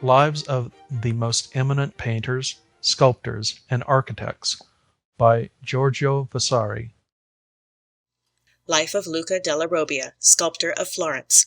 Lives of the Most Eminent Painters, Sculptors, and Architects by Giorgio Vasari. Life of Luca della Robbia, sculptor of Florence.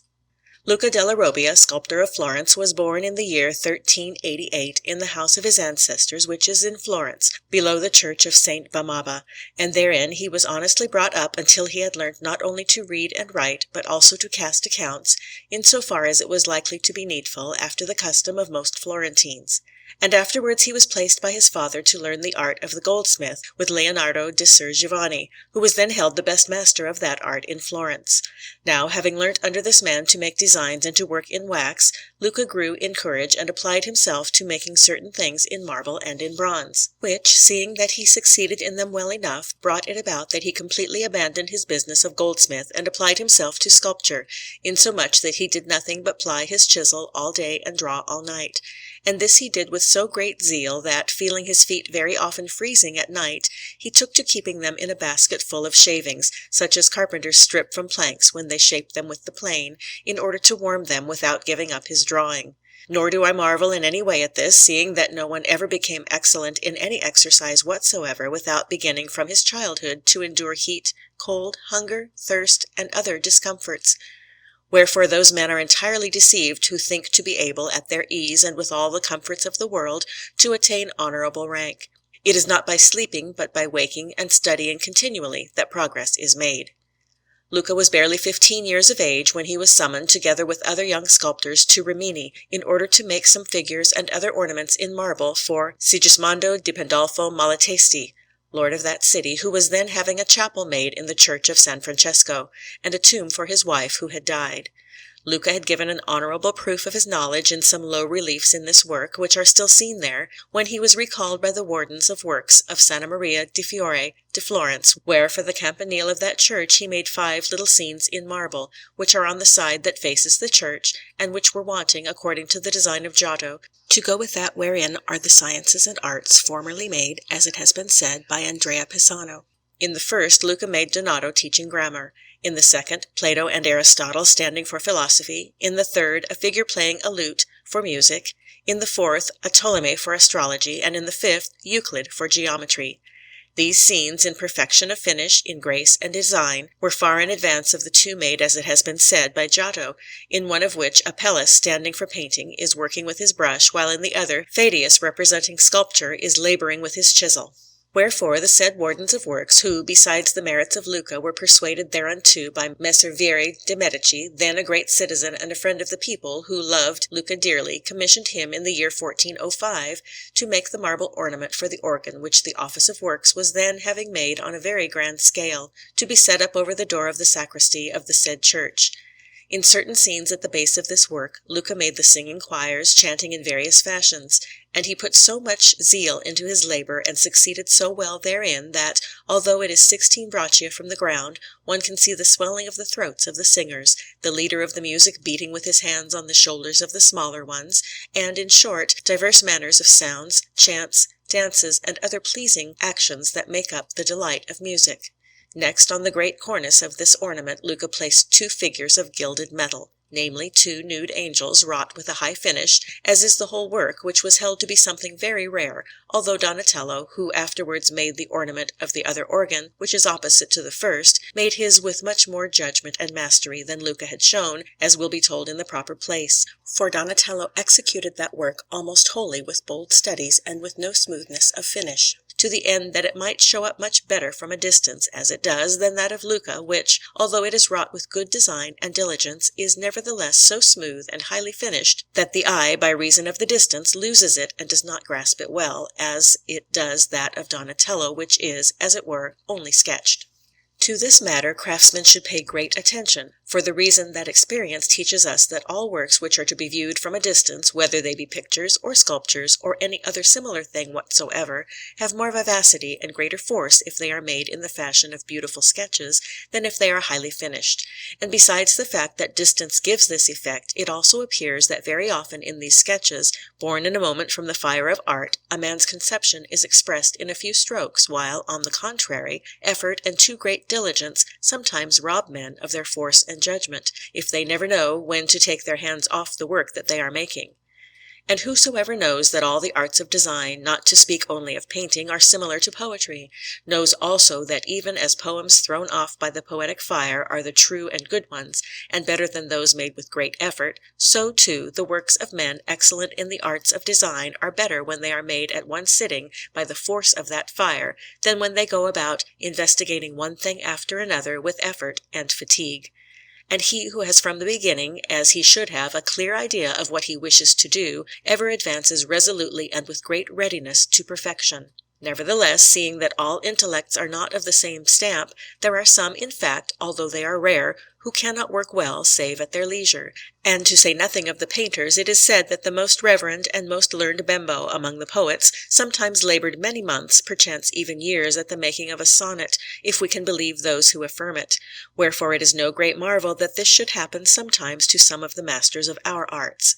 Luca della Robbia, sculptor of Florence, was born in the year 1388 in the house of his ancestors, which is in Florence, below the church of Saint Bamaba, and therein he was honestly brought up until he had learnt not only to read and write, but also to cast accounts, in so far as it was likely to be needful, after the custom of most Florentines. And afterwards he was placed by his father to learn the art of the goldsmith with Leonardo di Ser Giovanni, who was then held the best master of that art in Florence. Now, having learnt under this man to make designs and to work in wax, Luca grew in courage and applied himself to making certain things in marble and in bronze, which, seeing that he succeeded in them well enough, brought it about that he completely abandoned his business of goldsmith and applied himself to sculpture, insomuch that he did nothing but ply his chisel all day and draw all night. And this he did with so great zeal that, feeling his feet very often freezing at night, he took to keeping them in a basket full of shavings, such as carpenters strip from planks when they shape them with the plane, in order to warm them without giving up his drawing. Nor do I marvel in any way at this, seeing that no one ever became excellent in any exercise whatsoever without beginning from his childhood to endure heat, cold, hunger, thirst, and other discomforts. Wherefore those men are entirely deceived who think to be able, at their ease and with all the comforts of the world, to attain honourable rank. It is not by sleeping, but by waking and studying continually, that progress is made. Luca was barely 15 years of age when he was summoned, together with other young sculptors, to Rimini, in order to make some figures and other ornaments in marble for Sigismondo di Pandolfo Malatesti, lord of that city, who was then having a chapel made in the church of San Francesco, and a tomb for his wife who had died. Luca had given an honourable proof of his knowledge in some low reliefs in this work, which are still seen there, when he was recalled by the wardens of works of Santa Maria di Fiore to Florence, where for the campanile of that church he made 5 little scenes in marble, which are on the side that faces the church, and which were wanting, according to the design of Giotto, to go with that wherein are the sciences and arts formerly made, as it has been said, by Andrea Pisano. In the first, Luca made Donato teaching grammar. In the second, Plato and Aristotle standing for philosophy. In the third, a figure playing a lute, for music. In the fourth, a Ptolemy for astrology, and in the fifth, Euclid for geometry. These scenes, in perfection of finish, in grace and design, were far in advance of the 2 made, as it has been said, by Giotto, in one of which Apelles, standing for painting, is working with his brush, while in the other, Pheidias, representing sculpture, is labouring with his chisel. Wherefore the said wardens of works, who, besides the merits of Luca, were persuaded thereunto by Messer Vieri de' Medici, then a great citizen and a friend of the people, who loved Luca dearly, commissioned him in the year 1405 to make the marble ornament for the organ, which the office of works was then having made on a very grand scale, to be set up over the door of the sacristy of the said church. In certain scenes at the base of this work, Luca made the singing choirs, chanting in various fashions, and he put so much zeal into his labour and succeeded so well therein that, although it is 16 braccia from the ground, one can see the swelling of the throats of the singers, the leader of the music beating with his hands on the shoulders of the smaller ones, and, in short, divers manners of sounds, chants, dances, and other pleasing actions that make up the delight of music. Next, on the great cornice of this ornament, Luca placed 2 figures of gilded metal, namely 2 nude angels wrought with a high finish, as is the whole work, which was held to be something very rare, although Donatello, who afterwards made the ornament of the other organ, which is opposite to the first, made his with much more judgment and mastery than Luca had shown, as will be told in the proper place. For Donatello executed that work almost wholly with bold studies and with no smoothness of finish, to the end that it might show up much better from a distance, as it does, than that of Luca, which, although it is wrought with good design and diligence, is nevertheless so smooth and highly finished that the eye, by reason of the distance, loses it and does not grasp it well, as it does that of Donatello, which is, as it were, only sketched. To this matter craftsmen should pay great attention, for the reason that experience teaches us that all works which are to be viewed from a distance, whether they be pictures or sculptures or any other similar thing whatsoever, have more vivacity and greater force if they are made in the fashion of beautiful sketches than if they are highly finished. And besides the fact that distance gives this effect, it also appears that very often in these sketches, born in a moment from the fire of art, a man's conception is expressed in a few strokes, while, on the contrary, effort and too great diligence sometimes rob men of their force and judgment, if they never know when to take their hands off the work that they are making. And whosoever knows that all the arts of design, not to speak only of painting, are similar to poetry, knows also that even as poems thrown off by the poetic fire are the true and good ones, and better than those made with great effort, so, too, the works of men excellent in the arts of design are better when they are made at one sitting by the force of that fire, than when they go about investigating one thing after another with effort and fatigue. And he who has from the beginning, as he should have, a clear idea of what he wishes to do, ever advances resolutely and with great readiness to perfection. Nevertheless, seeing that all intellects are not of the same stamp, there are some, in fact, although they are rare, who cannot work well save at their leisure; and to say nothing of the painters, it is said that the most reverend and most learned Bembo among the poets sometimes laboured many months, perchance even years, at the making of a sonnet, if we can believe those who affirm it; wherefore it is no great marvel that this should happen sometimes to some of the masters of our arts.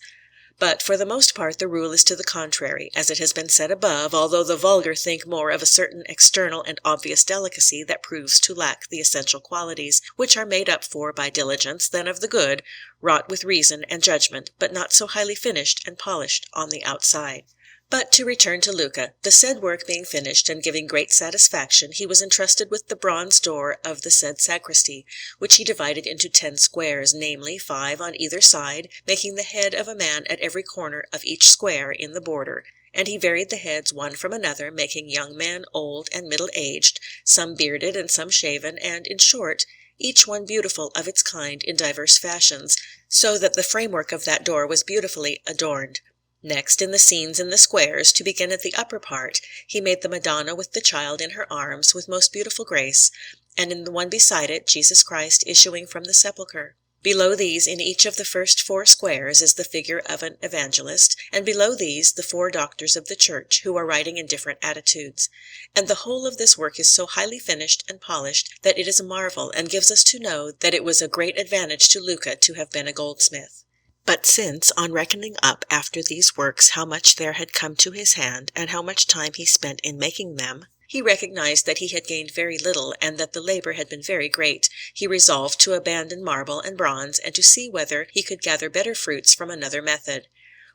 But for the most part the rule is to the contrary, as it has been said above, although the vulgar think more of a certain external and obvious delicacy that proves to lack the essential qualities, which are made up for by diligence, than of the good, wrought with reason and judgment, but not so highly finished and polished on the outside. But to return to Luca. The said work being finished, and giving great satisfaction, he was entrusted with the bronze door of the said sacristy, which he divided into 10 squares, namely, 5 on either side, making the head of a man at every corner of each square in the border, and he varied the heads one from another, making young men, old, and middle-aged, some bearded and some shaven, and, in short, each one beautiful of its kind in divers fashions, so that the framework of that door was beautifully adorned. Next, in the scenes in the squares, to begin at the upper part, he made the Madonna with the Child in her arms, with most beautiful grace, and in the one beside it, Jesus Christ issuing from the sepulchre. Below these, in each of the first 4 squares, is the figure of an evangelist, and below these the 4 doctors of the church, who are writing in different attitudes. And the whole of this work is so highly finished and polished that it is a marvel, and gives us to know that it was a great advantage to Luca to have been a goldsmith. But since, on reckoning up after these works how much there had come to his hand, and how much time he spent in making them, he recognized that he had gained very little, and that the labour had been very great, he resolved to abandon marble and bronze, and to see whether he could gather better fruits from another method.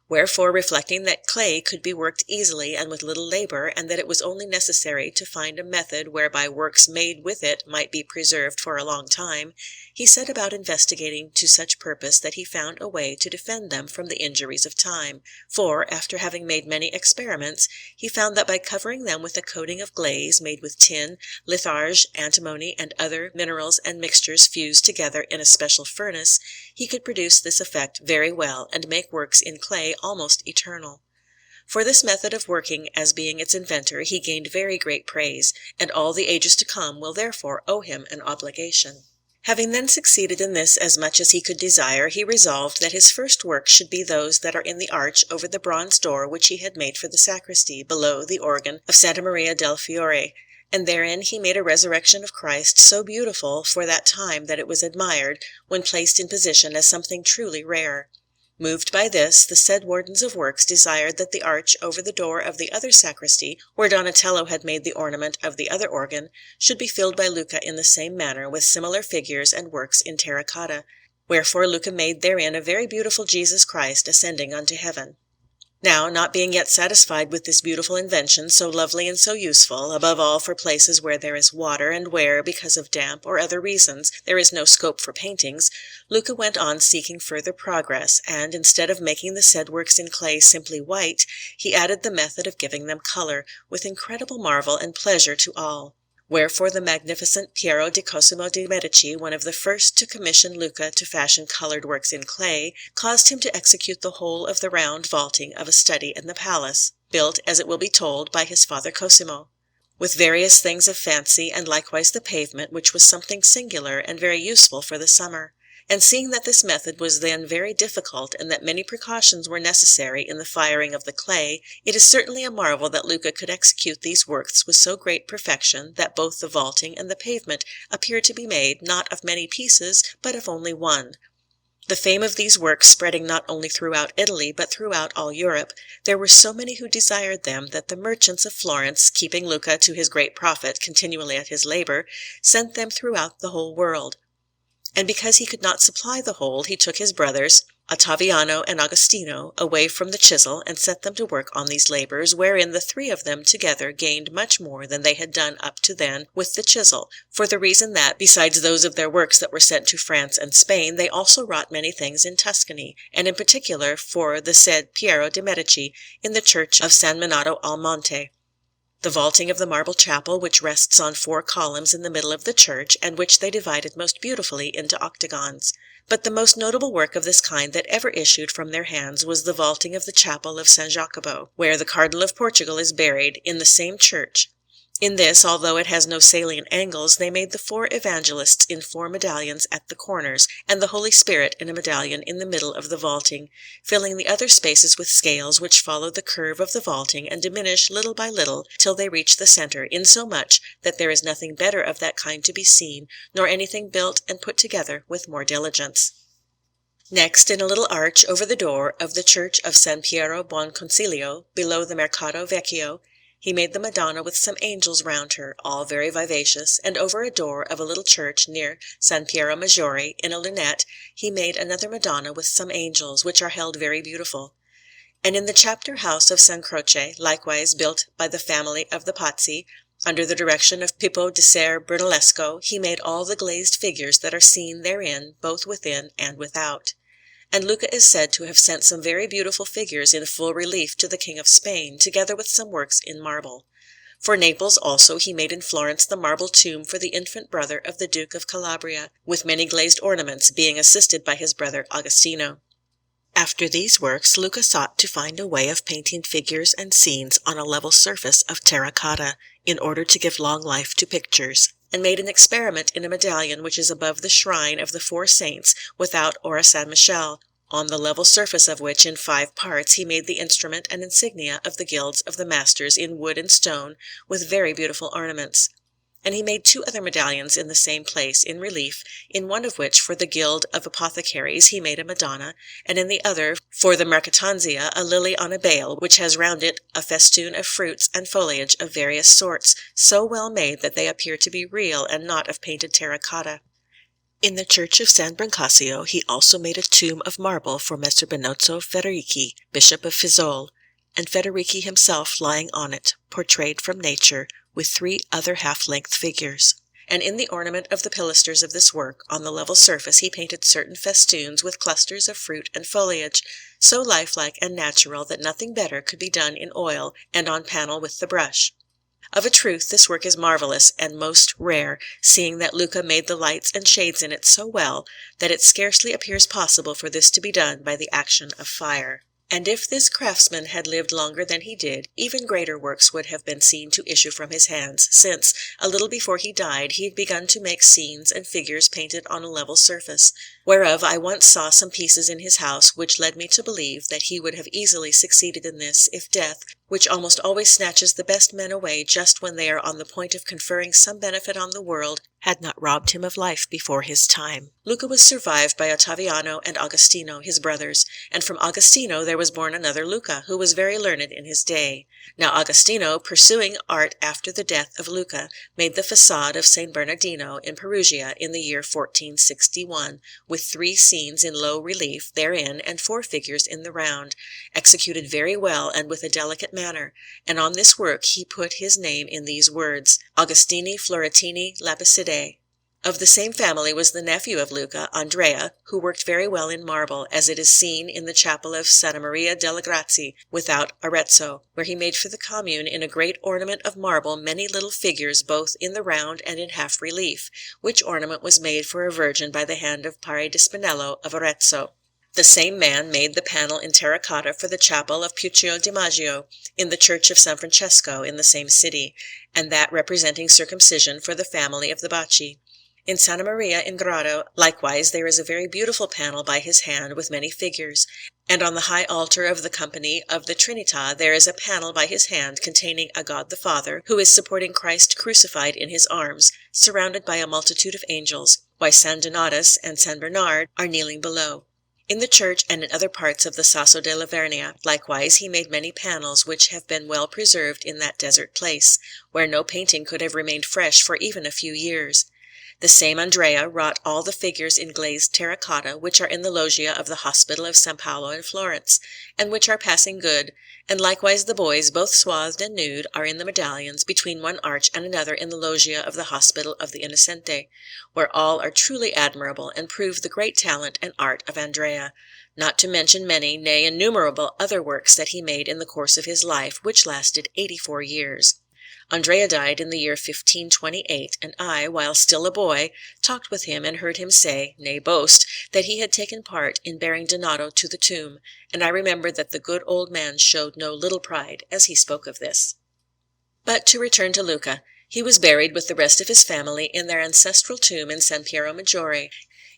Wherefore, reflecting that clay could be worked easily and with little labour, and that it was only necessary to find a method whereby works made with it might be preserved for a long time, he set about investigating to such purpose that he found a way to defend them from the injuries of time; for, after having made many experiments, he found that by covering them with a coating of glaze, made with tin, litharge, antimony, and other minerals and mixtures fused together in a special furnace, he could produce this effect very well, and make works in clay almost eternal. For this method of working, as being its inventor, he gained very great praise, and all the ages to come will therefore owe him an obligation. Having then succeeded in this as much as he could desire, he resolved that his first works should be those that are in the arch over the bronze door which he had made for the sacristy, below the organ of Santa Maria del Fiore, and therein he made a resurrection of Christ so beautiful for that time that it was admired, when placed in position, as something truly rare. Moved by this, the said wardens of works desired that the arch over the door of the other sacristy, where Donatello had made the ornament of the other organ, should be filled by Luca in the same manner, with similar figures and works in terracotta. Wherefore Luca made therein a very beautiful Jesus Christ ascending unto heaven. Now, not being yet satisfied with this beautiful invention, so lovely and so useful, above all for places where there is water, and where, because of damp or other reasons, there is no scope for paintings, Luca went on seeking further progress, and, instead of making the said works in clay simply white, he added the method of giving them colour, with incredible marvel and pleasure to all. Wherefore the magnificent Piero di Cosimo de' Medici, one of the first to commission Luca to fashion coloured works in clay, caused him to execute the whole of the round vaulting of a study in the palace, built, as it will be told, by his father Cosimo, with various things of fancy, and likewise the pavement, which was something singular and very useful for the summer. And seeing that this method was then very difficult, and that many precautions were necessary in the firing of the clay, it is certainly a marvel that Luca could execute these works with so great perfection, that both the vaulting and the pavement appear to be made, not of many pieces, but of only one. The fame of these works spreading not only throughout Italy, but throughout all Europe, there were so many who desired them, that the merchants of Florence, keeping Luca to his great profit continually at his labour, sent them throughout the whole world. And because he could not supply the whole, he took his brothers, Ottaviano and Agostino away from the chisel, and set them to work on these labours, wherein the three of them together gained much more than they had done up to then with the chisel, for the reason that, besides those of their works that were sent to France and Spain, they also wrought many things in Tuscany, and in particular for the said Piero de' Medici in the church of San Miniato al Monte. The vaulting of the marble chapel, which rests on 4 columns in the middle of the church, and which they divided most beautifully into octagons. But the most notable work of this kind that ever issued from their hands was the vaulting of the chapel of San Jacopo, where the Cardinal of Portugal is buried, in the same church. In this, although it has no salient angles, they made the 4 evangelists in 4 medallions at the corners, and the Holy Spirit in a medallion in the middle of the vaulting, filling the other spaces with scales which follow the curve of the vaulting and diminish little by little till they reach the centre, insomuch that there is nothing better of that kind to be seen, nor anything built and put together with more diligence. Next, in a little arch over the door of the church of San Piero Buon Consiglio, below the Mercato Vecchio, he made the Madonna with some angels round her, all very vivacious, and over a door of a little church near San Piero Maggiore, in a lunette, he made another Madonna with some angels, which are held very beautiful. And in the chapter house of San Croce, likewise built by the family of the Pazzi, under the direction of Pippo di Ser Brunellesco, he made all the glazed figures that are seen therein, both within and without. And Luca is said to have sent some very beautiful figures in full relief to the King of Spain, together with some works in marble. For Naples also he made in Florence the marble tomb for the infant brother of the Duke of Calabria, with many glazed ornaments, being assisted by his brother Agostino. After these works, Luca sought to find a way of painting figures and scenes on a level surface of terracotta, in order to give long life to pictures, and made an experiment in a medallion which is above the shrine of the 4 saints without Ora San Michele, on the level surface of which, in 5 parts, he made the instrument and insignia of the guilds of the masters in wood and stone, with very beautiful ornaments. And he made 2 other medallions in the same place, in relief, in one of which, for the guild of apothecaries, he made a Madonna, and in the other, for the Mercatanzia, a lily on a bale, which has round it a festoon of fruits and foliage of various sorts, so well made that they appear to be real and not of painted terracotta. In the church of San Brancasio he also made a tomb of marble for Messer Benozzo Federici, Bishop of Fiesole, and Federici himself lying on it, portrayed from nature, with 3 other half-length figures. And in the ornament of the pilasters of this work, on the level surface he painted certain festoons with clusters of fruit and foliage, so lifelike and natural that nothing better could be done in oil and on panel with the brush. Of a truth, this work is marvellous and most rare, seeing that Luca made the lights and shades in it so well that it scarcely appears possible for this to be done by the action of fire. And if this craftsman had lived longer than he did, even greater works would have been seen to issue from his hands, since, a little before he died, he had begun to make scenes and figures painted on a level surface, whereof I once saw some pieces in his house, which led me to believe that he would have easily succeeded in this, if death, which almost always snatches the best men away just when they are on the point of conferring some benefit on the world, had not robbed him of life before his time. Luca was survived by Ottaviano and Agostino, his brothers, and from Agostino there was born another Luca, who was very learned in his day. Now Agostino, pursuing art after the death of Luca, made the façade of St. Bernardino in Perugia in the year 1461, with 3 scenes in low relief therein and 4 figures in the round, executed very well and with a delicate manner, and on this work he put his name in these words, Agostini Floratini Lapicide. Of the same family was the nephew of Luca, Andrea, who worked very well in marble, as it is seen in the chapel of Santa Maria delle Grazie, without Arezzo, where he made for the commune in a great ornament of marble many little figures both in the round and in half relief, which ornament was made for a Virgin by the hand of Pari di Spinello of Arezzo. The same man made the panel in terracotta for the chapel of Puccio di Maggio, in the church of San Francesco in the same city, and that representing circumcision for the family of the Bacci. In Santa Maria in Grado, likewise, there is a very beautiful panel by his hand with many figures, and on the high altar of the Company of the Trinità there is a panel by his hand containing a God the Father, who is supporting Christ crucified in his arms, surrounded by a multitude of angels, while San Donatus and San Bernard are kneeling below. In the church and in other parts of the Sasso della Vernia, likewise, he made many panels which have been well preserved in that desert place, where no painting could have remained fresh for even a few years. The same Andrea wrought all the figures in glazed terracotta which are in the loggia of the Hospital of San Paolo in Florence, and which are passing good, and likewise the boys, both swathed and nude, are in the medallions, between one arch and another in the loggia of the Hospital of the Innocenti, where all are truly admirable, and prove the great talent and art of Andrea, not to mention many, nay innumerable other works that he made in the course of his life, which lasted 84 years. Andrea died in the year 1528, and I, while still a boy, talked with him and heard him say, nay boast, that he had taken part in bearing Donato to the tomb, and I remember that the good old man showed no little pride as he spoke of this. But to return to Luca. He was buried with the rest of his family in their ancestral tomb in San Piero Maggiore.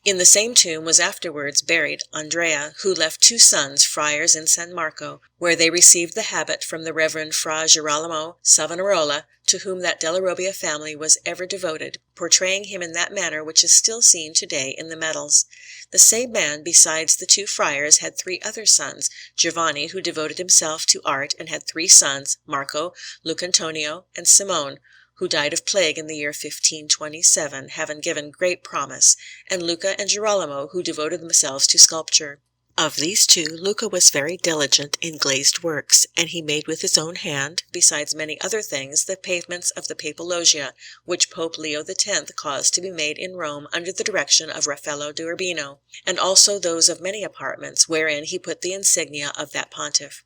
In the same tomb was afterwards buried Andrea, who left 2 sons, friars in San Marco, where they received the habit from the Reverend Fra Girolamo Savonarola, to whom that della Robbia family was ever devoted, portraying him in that manner which is still seen today in the medals. The same man, besides the 2 friars, had 3 other sons, Giovanni, who devoted himself to art and had 3 sons, Marco, Lucantonio, and Simone, who died of plague in the year 1527, having given great promise, and Luca and Girolamo, who devoted themselves to sculpture. Of these 2, Luca was very diligent in glazed works, and he made with his own hand, besides many other things, the pavements of the Papal Loggia, which Pope Leo X caused to be made in Rome under the direction of Raffaello da Urbino, and also those of many apartments, wherein he put the insignia of that pontiff.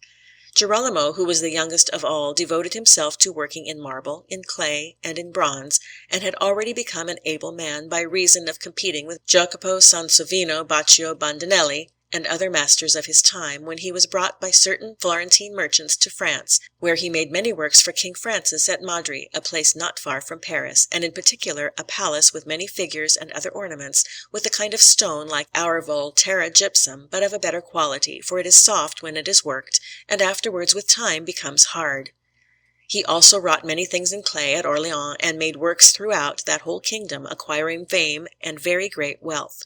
Girolamo, who was the youngest of all, devoted himself to working in marble, in clay, and in bronze, and had already become an able man by reason of competing with Jacopo Sansovino Baccio Bandinelli and other masters of his time, when he was brought by certain Florentine merchants to France, where he made many works for King Francis at Madri, a place not far from Paris, and in particular a palace with many figures and other ornaments, with a kind of stone like our Volterra gypsum, but of a better quality, for it is soft when it is worked, and afterwards with time becomes hard. He also wrought many things in clay at Orleans, and made works throughout that whole kingdom, acquiring fame and very great wealth.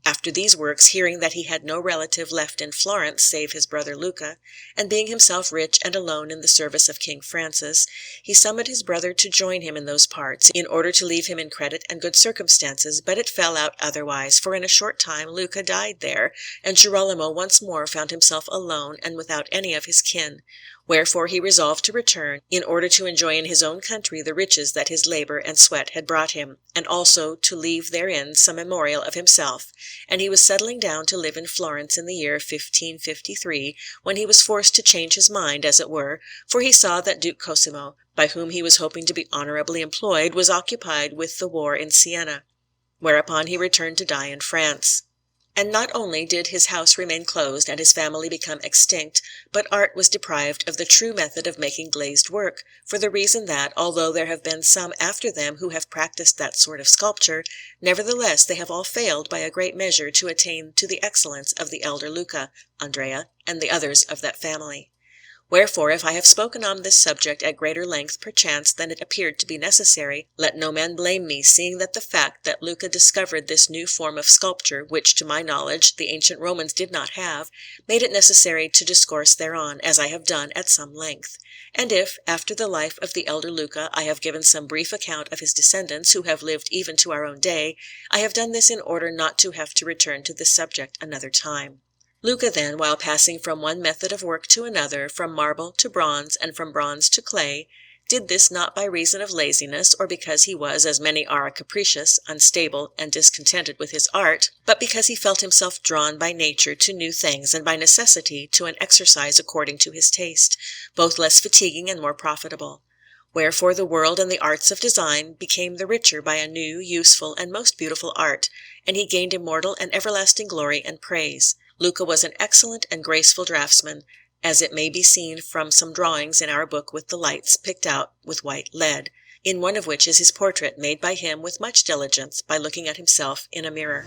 After these works, hearing that he had no relative left in Florence save his brother Luca, and being himself rich and alone in the service of King Francis, he summoned his brother to join him in those parts, in order to leave him in credit and good circumstances, but it fell out otherwise, for in a short time Luca died there, and Girolamo once more found himself alone and without any of his kin, wherefore he resolved to return, in order to enjoy in his own country the riches that his labour and sweat had brought him, and also to leave therein some memorial of himself, and he was settling down to live in Florence in the year 1553, when he was forced to change his mind, as it were, for he saw that Duke Cosimo, by whom he was hoping to be honourably employed, was occupied with the war in Siena, whereupon he returned to die in France. And not only did his house remain closed and his family become extinct, but art was deprived of the true method of making glazed work, for the reason that, although there have been some after them who have practised that sort of sculpture, nevertheless they have all failed by a great measure to attain to the excellence of the elder Luca, Andrea, and the others of that family. Wherefore, if I have spoken on this subject at greater length perchance than it appeared to be necessary, let no man blame me, seeing that the fact that Luca discovered this new form of sculpture, which, to my knowledge, the ancient Romans did not have, made it necessary to discourse thereon, as I have done at some length. And if, after the life of the elder Luca, I have given some brief account of his descendants, who have lived even to our own day, I have done this in order not to have to return to this subject another time. Luca, then, while passing from one method of work to another, from marble to bronze, and from bronze to clay, did this not by reason of laziness, or because he was, as many are, capricious, unstable, and discontented with his art, but because he felt himself drawn by nature to new things, and by necessity to an exercise according to his taste, both less fatiguing and more profitable. Wherefore the world and the arts of design became the richer by a new, useful, and most beautiful art, and he gained immortal and everlasting glory and praise. Luca was an excellent and graceful draughtsman, as it may be seen from some drawings in our book with the lights picked out with white lead, in one of which is his portrait made by him with much diligence by looking at himself in a mirror.